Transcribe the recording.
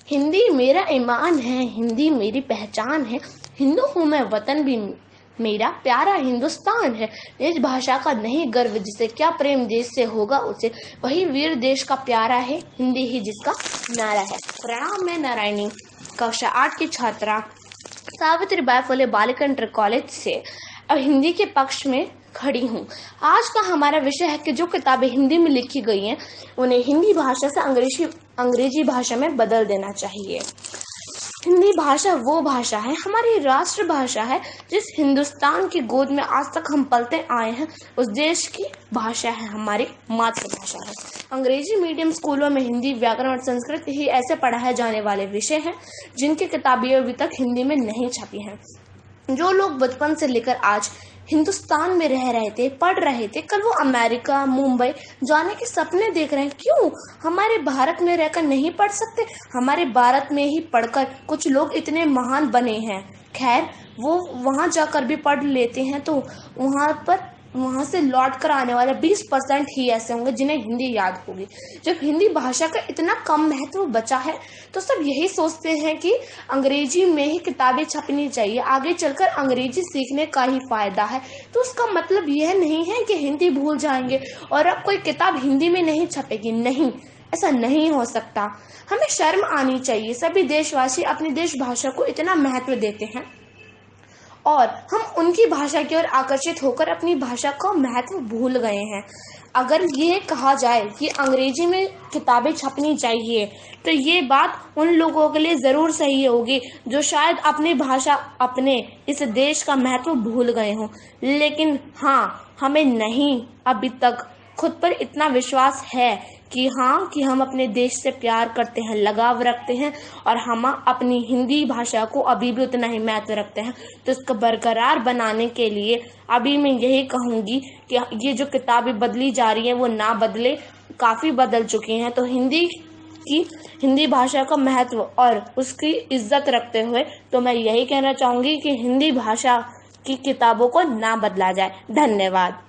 हिंदी मेरा ईमान है, हिंदी मेरी पहचान है। हिंदू हूँ मैं, वतन भी मेरा प्यारा हिंदुस्तान है। निज भाषा का नहीं गर्व जिसे, क्या प्रेम देश से होगा उसे। वही वीर देश का प्यारा है, हिंदी ही जिसका नारा है। प्रणाम, मैं नारायणी, कक्षा 8 की छात्रा सावित्रीबाई फुले बालिका इंटर कॉलेज से अब हिंदी के पक्ष में खड़ी हूँ। आज का हमारा विषय है कि जो किताबें हिंदी में लिखी गई हैं उन्हें हिंदी भाषा से अंग्रेजी भाषा में बदल देना चाहिए। हिंदी भाषा वो भाषा है, हमारी राष्ट्र भाषा है, जिस हिंदुस्तान की गोद में आज तक हम पलते आए हैं, उस देश की भाषा है, हमारी मातृभाषा है। अंग्रेजी मीडियम स्कूलों में हिंदी, व्याकरण और संस्कृत ही ऐसे पढ़ाए जाने वाले विषय हैं जिनकी किताबें अभी तक हिंदी में नहीं छपी हैं। जो लोग बचपन से लेकर आज हिंदुस्तान में रह रहे थे, पढ़ रहे थे, कल वो अमेरिका, मुंबई जाने के सपने देख रहे हैं। क्यों हमारे भारत में रहकर नहीं पढ़ सकते? हमारे भारत में ही पढ़कर कुछ लोग इतने महान बने हैं। खैर, वो वहां जाकर भी पढ़ लेते हैं तो वहां से लौट कर आने वाले 20% ही ऐसे होंगे जिन्हें हिंदी याद होगी। जब हिंदी भाषा का इतना कम महत्व बचा है तो सब यही सोचते हैं कि अंग्रेजी में ही किताबें छपनी चाहिए, आगे चलकर अंग्रेजी सीखने का ही फायदा है। तो उसका मतलब यह नहीं है कि हिंदी भूल जाएंगे और अब कोई किताब हिंदी में नहीं छपेगी। नहीं, ऐसा नहीं हो सकता। हमें शर्म आनी चाहिए। सभी देशवासी अपनी देश भाषा को इतना महत्व देते हैं और हम उनकी भाषा की ओर आकर्षित होकर अपनी भाषा का महत्व भूल गए हैं। अगर ये कहा जाए कि अंग्रेजी में किताबें छपनी चाहिए तो ये बात उन लोगों के लिए ज़रूर सही होगी जो शायद अपनी भाषा, अपने इस देश का महत्व भूल गए हों। लेकिन हाँ, हमें नहीं अभी तक खुद पर इतना विश्वास है कि हम अपने देश से प्यार करते हैं, लगाव रखते हैं और हम अपनी हिंदी भाषा को अभी भी उतना ही महत्व रखते हैं। तो इसको बरकरार बनाने के लिए अभी मैं यही कहूँगी कि ये जो किताबें बदली जा रही हैं वो ना बदले, काफ़ी बदल चुकी हैं। तो हिंदी भाषा का महत्व और उसकी इज्जत रखते हुए तो मैं यही कहना चाहूँगी कि हिंदी भाषा की किताबों को ना बदला जाए। धन्यवाद।